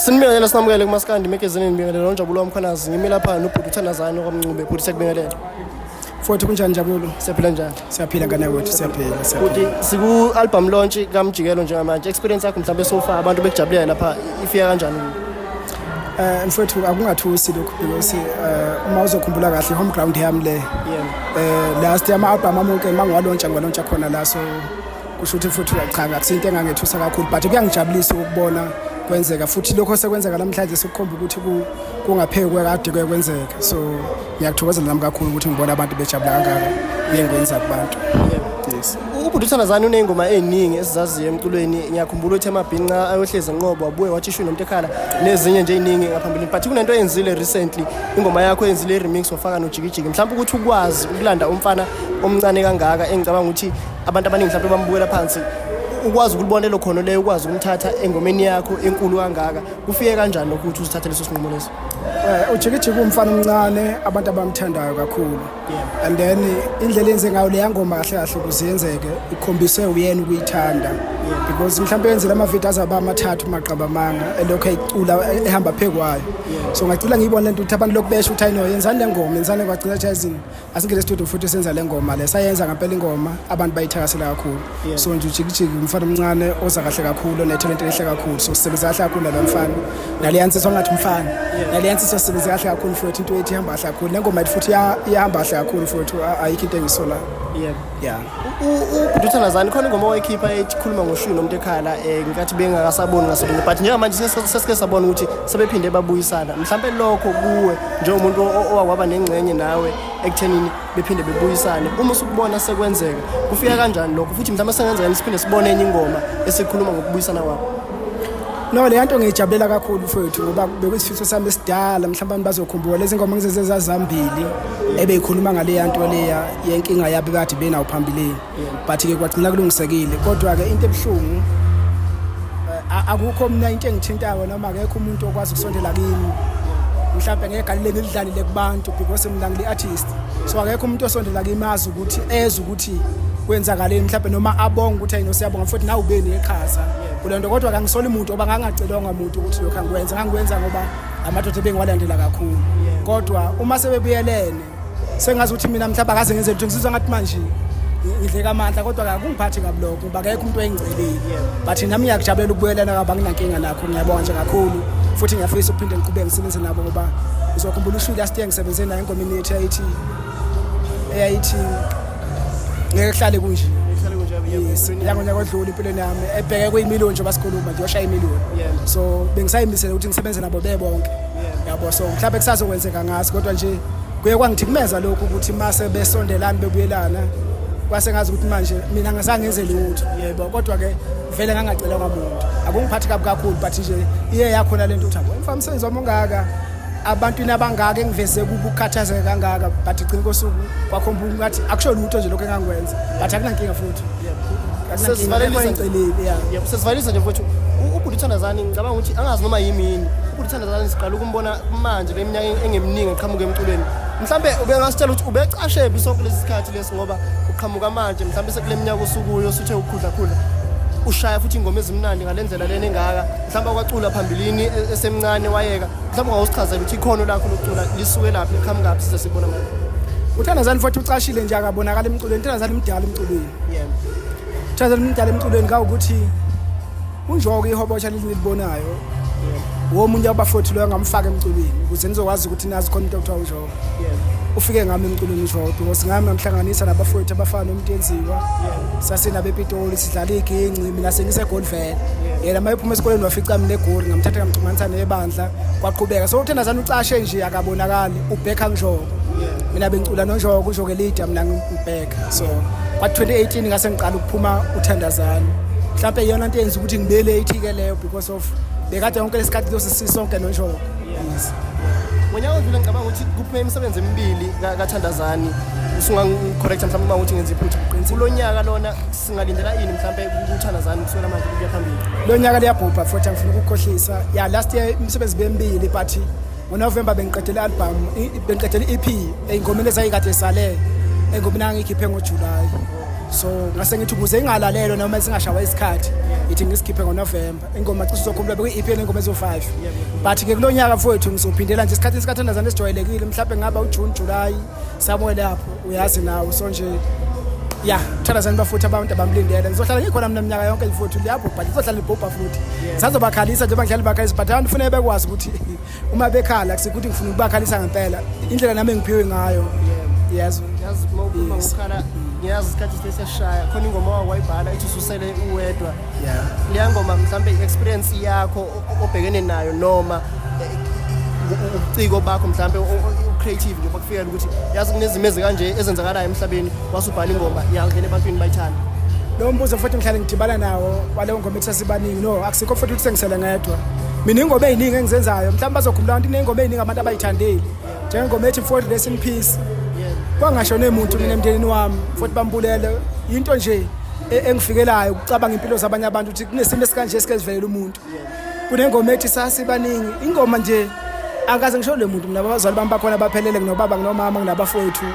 Sinibingelela sinamukele kumaskandi magazine nibingelela noNjabulo wamkhanazi ngimi lapha noBhuti uThandazani okwamncube Bhuti sekubingelela futhi kunjani Jabulo siyaphila njani siyaphila ngane wethu siyaphila Bhuti siku album launch kaMjikelo njengamanje experience yakho mhlawumbe so far abantu bekujabulela lapha ifika kanjani mfowethu akungathusi lokho because uma uzokhumbula kahle home ground yami le last year ama-album amonke mangiwalontsha khona la so kusho ukuthi futhi cha akusinto engangethusa kakhulu but kuyangijabulisa ukubona kwenzeka futhi lokho sekwenzeka namhlanje sekukhomba ukuthi kungaphekwe kade kwenzeka so ngiyakuthokozela nami kakhulu ukuthi ngibona abantu bejabula kangaka uyengwenza kubantu yes uBhuti uThandazani unengoma eziningi esizaziyo emculweni ngiyakhumbula ukuthi emabhinqa ayohleza enqobo wabuye wathi ishu nomuntu ekhala nezinye nje eziningi ngaphambili but kunento eyenzile recently ingoma yakho yenzile remix wafaka noJikijiki mhlawumbe ukuthi ukwazi ukulanda umfana omncane kangaka engicabanga ukuthi abantu abaningi mhlawumbe bambukela phansi ukwazi ukulibonela khona leyo ukwazi ukumthatha engomeni yakho enkulu kangaka kufike kanjani ukuthi usithathe leso sinqumo leso uJikijiki umfana omncane abantu abamthandayo kakhulu and then indlela enze ngayo le ngoma kahle kahle kuzenzeke ikhombise uyena ukuyithanda because mhlawumbe yenzela ama videos abamathathu maqabamanga elokho ayicula ehamba phekwayo so ngacula ngiyibona lento ukuthi abantu lokubesha ukuthi ayino yenzani le ngoma yenzani kwagcina chasing asingele studio futhi senza le ngoma le sayenza ngempela ingoma abantu bayithakasela kakhulu so nje uJikijiki umfana omncane oza kahle kakhulu netalent ehle kakhulu so sisebenza kahle kakhulu lo mfana naliyansiswa ngathi umfana naliyansiswa sisebenza kahle kakhulu futhi into ethi ihamba kahle kakhulu lengoma futhi ihamba kahle kakhulu futhi ayikho into engisola yeah uBhuti uThandazani khona ingoma oyikhipha ekhuluma ngoshu nomuntu ekhala ngingathi bengakasaboni ngasolinye but njengamanje sesike sabona ukuthi sebephinde babuyisana mhlawumbe lokho kuwe njengomuntu owakwaba nengcenye nawe ekuthenini bephinde bebuyisane uma usukubona sekwenzeka kufika kanjani lokho futhi mhlawumbe sengenzeka siphinde sibone enye ingoma esikhuluma ngokubuyisana kwabo no le nto ngiyijabulela kakhulu mfowethu ngoba bekuyisifiso sami esidala mhlawumbe abantu bazokhumbula lezi ngoma ngizezazambili ebeyikhuluma ngale nto leya yenkinga yabo kade benawo phambili but ke kwagcina kulungisekile kodwa ke into ebhlungu akukho mina into engithintayo noma akekho umuntu okwazi ukusondela kimi mhlawumbe ngegalile ngidlalile kubantu because mina ngile artist so akekho umuntu osondela kimi azi ukuthi eze ukuthi kwenzakaleni mhlawumbe noma abonga ukuthi ayino siyabonga futhi nawe ubeni eqhaza kulento kodwa akangisoli umuntu obangangacelwanga umuntu ukuthi lokho angikwenza ngoba amadoda bengiwalandela kakhulu kodwa uma sebebuyelene sengazi ukuthi mina mhlawumbe akaze ngenze lutho ngisizwa ngathi manje ngidleka amandla kodwa akungiphathi kabloko ngoba akekho umuntu oyengicelile but nami ngiyakujabulela ukubuyelana ngoba nginankinga nakho ngiyabonga nje kakhulu futhi ngiyafisa ukuphinde ngiqhubeke ngisebenze nabo ngoba uzokhumbula ushu last year ngisebenze nayo engomeni yethu eyayithi ngeke hlale kunje yangonyaka odlula impilo nami ebheke kuyimiliyoni nje basikhuluma nje washaya imiliyoni so bengisayimisela ukuthi ngisebenze nabo bebonke yabo so mhlawumbe kusazokwenzeka ngazi kodwa nje kuye kwangithikumeza lokho ukuthi mase besondelana bebuyelana kwase ngazi ukuthi manje mina ngisangenze lutho yebo kodwa ke vele ngangacela ngamuntu akungiphathi kakhulu but nje iye yakhona lento uthi abo mfana msebenzi wami ongaka abantu nabangaka engiveze kuba ukukhathazeka kangaka but igcina kosuku kwakhomba ngathi akusho lutho nje lokho engangikwenza but akunankinga futhi sesivalisa nje mfowethu uBhuti uThandazani ngicabanga ukuthi angazi noma yimini uBhuti uThandazani siqala ukumbona manje leminyaka engeminingi eqhamuka emculweni mhlawumbe ubengasitshela ukuthi ubecashe bisonke lesikhathi lesi ngoba uqhamuka manje mhlawumbe sekuleminyaka osukuyo usuthe ukukhudla ushaya futhi ingoma ezimnandi ngalendlela lena engaka mhlawumbe kwacula phambilini esemncane wayeka mhlawumbe ngawusichazela ukuthi ikhono lakho lokucula lisuke laphi eqhamuka size sibona manje uThandazani futhi ucashile nje akabonakala emculweni uThandazani mdala emculweni uThandazani mdala emculweni ngawukuthi unjoko ihobotsha lelibonayo womunye wabafuthi lo ngamfaka emculweni ukuze nizokwazi ukuthi nazi khona into ekuthiwa unjoko ufike ngami emculweni njalo because ngami ngamhlanganisa nabafuthi abafana noMntenziwa sasina bePitoli sidlala iginci mina sengise Goldville yena mayiphuma esikoleni wafica mina eGoli ngamthatha ngamxhumanisa nebandla kwaqhubeka so uThandazani ucashe nje akabonakali ubheka njoko mina bengicula noNjoko uJoke leader mina ngibheka so kwa 2018 ngase ngiqala ukuphuma uThandazani mhlawumbe iyona into yenza ukuthi ngibele ithike leyo because of bekade yonke lesikhathi sisonke noNjoko yes wena udlule ngicabanga ukuthi kuphume imisebenzi emibili kaThandazani usungangicorrect mhlawumbe uma ukuthi ngenza iphutha kulonyaka lona singalindela ini mhlawumbe uThandazani kusukela manje kuya phambili lonyaka liyabhubha futhi angifuna ukukhohlisa last year imisebenzi bemibili but ngoNovember bengiqedela album bengiqedela EP engomeni ezayikade sale engomeni angikhiphe ngoJuly so ngase ngithi ukuze ingalalelwa noma singashawa isikhathi ithi ngisikhiphe ngoNovember ingoma cishe uzokhumbula bekwi-EP ingoma ezo5 but ke kulonyaka mfowethu ngizophindela nje isikhathi esikhathandazana esijwayelekile mhlawumbe ngaba uJune July somewhere lapho uyazi nawo so nje ya thandazani bafuthi abantu abamlindele ngizohlala ngikhona mina minyaka yonke mfowethu lapho but ngizohlala ibhobha futhi sizobakhalisa nje bangidlali bakhalisa but abantu kufanele bekwazi ukuthi uma bekhala kusikuthi ngifuna ukubakhalisa ngempela indlela nami engiphiwe ngayo yazi uma ukhala ngiyazi isikhathi sesiyashaya khona ingoma wayibhala ethi ususele uwedwa leya ngoma mhlambe i-experience yakho obhekene nayo noma ubuciko bakho mhlambe creative nje bakufikela ukuthi yazi kunezimo ezikanje ezenzakalayo emhlabeni wasubhala ingoma yangena ebantwini bayithanda lo mbuzo futhi ngihlale ngidibana nawo waleyo ngoma ethasibaningi no akusikho futhi ukuthi sengisele ngedwa mina ingoma eziningi engizenzayo mhlawumbe bazokhumbula ukuthi inengoma eziningi abantu abayithandeli njengengoma ethi for rest in peace kwangasho nemuntu mina emndenini wami futhi bambulele into nje engifikelayo ukucabanga impilo zabanye abantu ukuthi kunesimo esikanje esikezivelela umuntu kunengoma ethi sasibaningi ingoma nje akaze ngisho le muntu mina abazali bami bakhona baphelele nginobaba nginomama nginabafowethu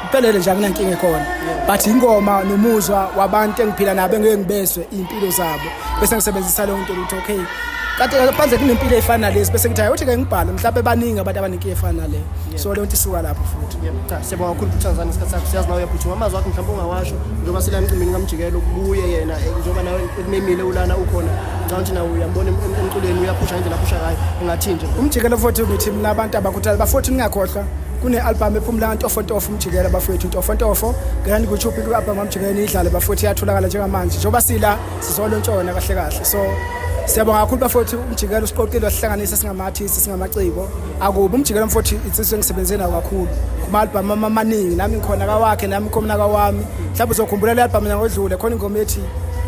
kuphelele nje akunankinga ekhona but ingoma nomuzwa wabantu engiphila nabo engeke ngibeswe impilo zabo bese ngisebenzisa leyo nto ukuthi okay kanti phandle kunempilo efana nalezi bese ngithi uthi ke ngibhale mhlawumbe baningi abantu abaninkinga efana nale so leyo nto isuka lapho futhi cha siyabonga kakhulu uThanzania isikhathi sakho siyazi nawe uyaphuthuma amazwi akho mhlawumbe ungawasho njengoba sila emcimbini ngamjikelo kubuye yena njengoba nawe ekumemile ulana ukhona ngicabanga nawe uyambona emculweni uyaphusha indlela aphusha ngayo ungathinje umjikelo futhi ngithi mina abantu abakhuthala bafuthi ngingakhohlwa kune-album ephumula Ntofontofo umjikelo bafowethu Ntofontofo ngani ku-YouTube ku-album amjikelo idlale bafowethu iyatholakala njengamanje njengoba sila sizolontshona kahle kahle so siyabonga kakhulu bafowethu umjikelo usiqoqile wasihlanganisa singama-artist singamaciko akubi umjikelo mfowethu insizwe engisebenze nawo kakhulu kuma-album amaningi nami ngikhona kawakhe nami khona kawami mhlawumbe uzokhumbula le album ngodlule khona ingoma ethi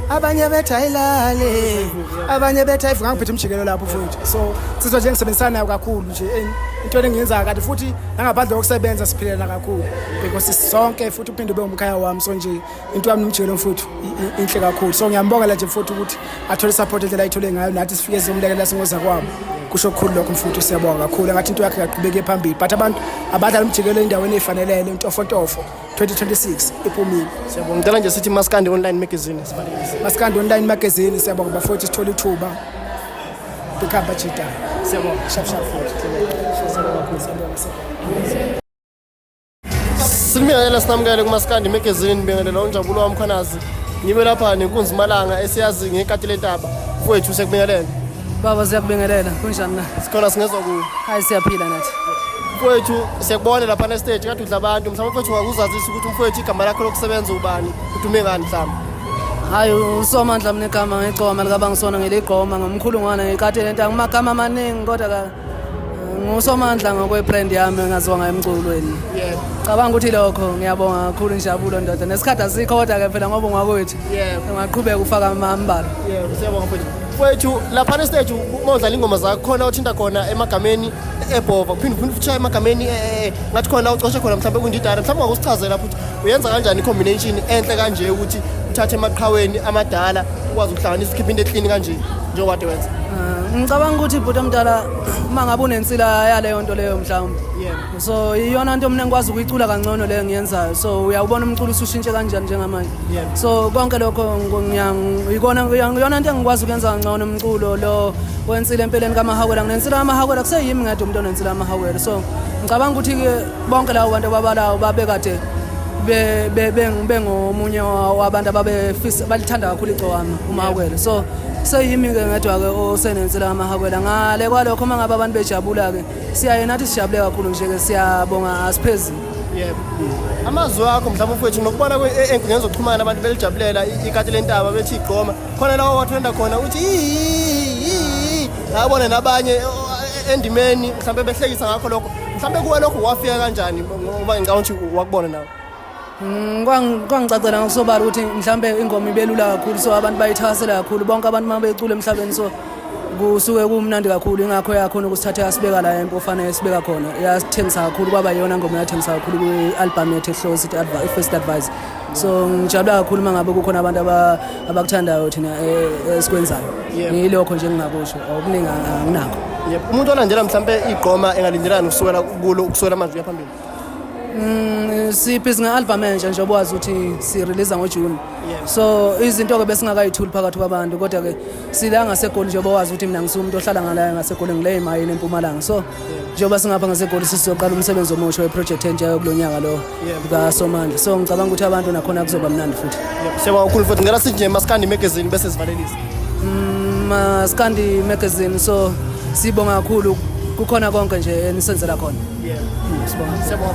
abanye bethu ayilale abanye bethu ayivuka ngiphethe umjikelo lapho futhi so sizwe nje ngisebenzisana nayo kakhulu nje into engiyenza kanti futhi nangaphandle kokusebenza siphilela kakhulu because sonke futhi uphinde ube umkhaya wami so nje into yami nomjikelo mfuthu inhle kakhulu so ngiyambongela nje futhi ukuthi athole support endlela ayithole ngayo nathi sifike sizomlekelela singoza kwabo kusho kukhulu lokho mfuthu siyabonga kakhulu ngathi into yakhe yaqhubeka phambili but abantu abadlala umjikelo endaweni efanelele Ntofontofo 2026 iphumile siyabonga ngicela nje sithi Maskandi online magazine sibalekise Maskandi online magazine siyabonga bafowethu sithola ithuba bekhamba jita siyabonga shap futhi Simiyela sinamukele kuMaskandi magazine bengelela unjabulo wami Khanazi ngibe lapha nenkunzi malanga esiyazi ngekati lentaba mfowethu sekubingelele baba siyakubingelela kunjani na sikhona singezwa ku hayi siyaphila nathi mfowethu siyakubona lapha na stage kade udla abantu mhlawumbe mfowethu ungakuzazisa ukuthi mfowethu igama lakho lokusebenza ubani udume ngani mhlawumbe hayi usomandla mina igama ngegcoma likabangisona ngeligqoma ngomkhulungwana ngekati lenta ngimagama amaningi kodwa ngusomandla ngokwe-brand yami ngaziwa ngayo emculweni cabanga ukuthi lokho ngiyabonga kakhulu njabulo ndoda nesikhathi asikho kodwa-ke phela ngoba ungakwethu ungaqhubeka ufaka amambala siyabonga mfowethu lapha na stage uma udlala ingoma zakho khona uthinta khona emagameni ebhova kuphinde futhi emagameni ngathi khona ucoshe khona mhlawumbe kundidara mhlawumbe ungakusichazela ukuthi uyenza kanjani i-combination enhle kanje ukuthi uthathe emaqhaweni amadala ukwazi ukuhlanganisa ukhiphe into eclean kanje njengoba kade wenza ngicabanga ukuthi ibhuti omdala uma ngabe unensila yaleyo nto leyo mhlawumbe so iyona nto mina ngikwazi ukuyicula kangcono leyo ngiyenzayo so uyawubona umculo usushintshe kanjani njengamanje so konke lokho iyona nto engikwazi ukuyenza kangcono umculo lo wensila empeleni kaMahawela nginensila kaMahawela kuseyimi ngade umuntu onensila kaMahawela so ngicabanga ukuthi-ke bonke labo bantu ababalawo babekade bengomunye wabantu balithanda kakhulu icowami uMahawela so seyimi-ke ngedwa-ke osenensela kaMahawela ngale kwalokho uma ngabe abantu bejabula-ke siyaye nathi sijabule kakhulu nje-ke siyabonga asiphezulu amazwi akho mhlawumbe mfowethu nokubona ey'nkundleni zokuxhumana abantu belijabulela ikati lentaba bethi igqoma khona lawo wathenda khona uthi ngabona nabanye endimeni mhlawumbe behlekisa ngakho lokho mhlawumbe kuwe lokho wafika kanjani ngoba ngicabanga ukuthi wakubona nawe kwangicacela ngokusobala ukuthi mhlawumbe ingoma ibelula kakhulu so abantu bayithakasela kakhulu bonke abantu uma becula emhlabeni so kusuke kumnandi kakhulu ingakho yakhona ukusithatha yasibeka la empofanele sibeka khona yasithengisa kakhulu kwaba yona ngoma yathengisa kakhulu kwi-album yethu ehlobo sithi first advice so ngijabula kakhulu uma ngabe kukhona abantu abakuthandayo thina esikwenzayo yilokho nje engingakusho okuningi anginakho umuntu olandela mhlawumbe igqoma engalindelani kusukela kulo kusukela manje uya phambili sibhizi nge-album entsha njengoba wazi ukuthi si-release ngoJune. Yeah. So izinto-ke besingakayithuli phakathi kwabantu kodwa-ke sila ngaseGoli njengoba wazi ukuthi mina ngisumuntu ohlala ngala ngaseGoli ngile emayini eMpumalanga. So njengoba singapha ngaseGoli sizoqala umsebenzi omusha weproject entsha yokulonyaka lo kaSomandla. So ngicabanga ukuthi abantu nakhona kuzoba mnandi futhi. Siyabonga kakhulu futhi ngicela sithi nje Maskandi magazine bese sivalelisa. Maskandi magazine, so sibonga kakhulu kukhona konke nje enisenzela khona. Siyabonga.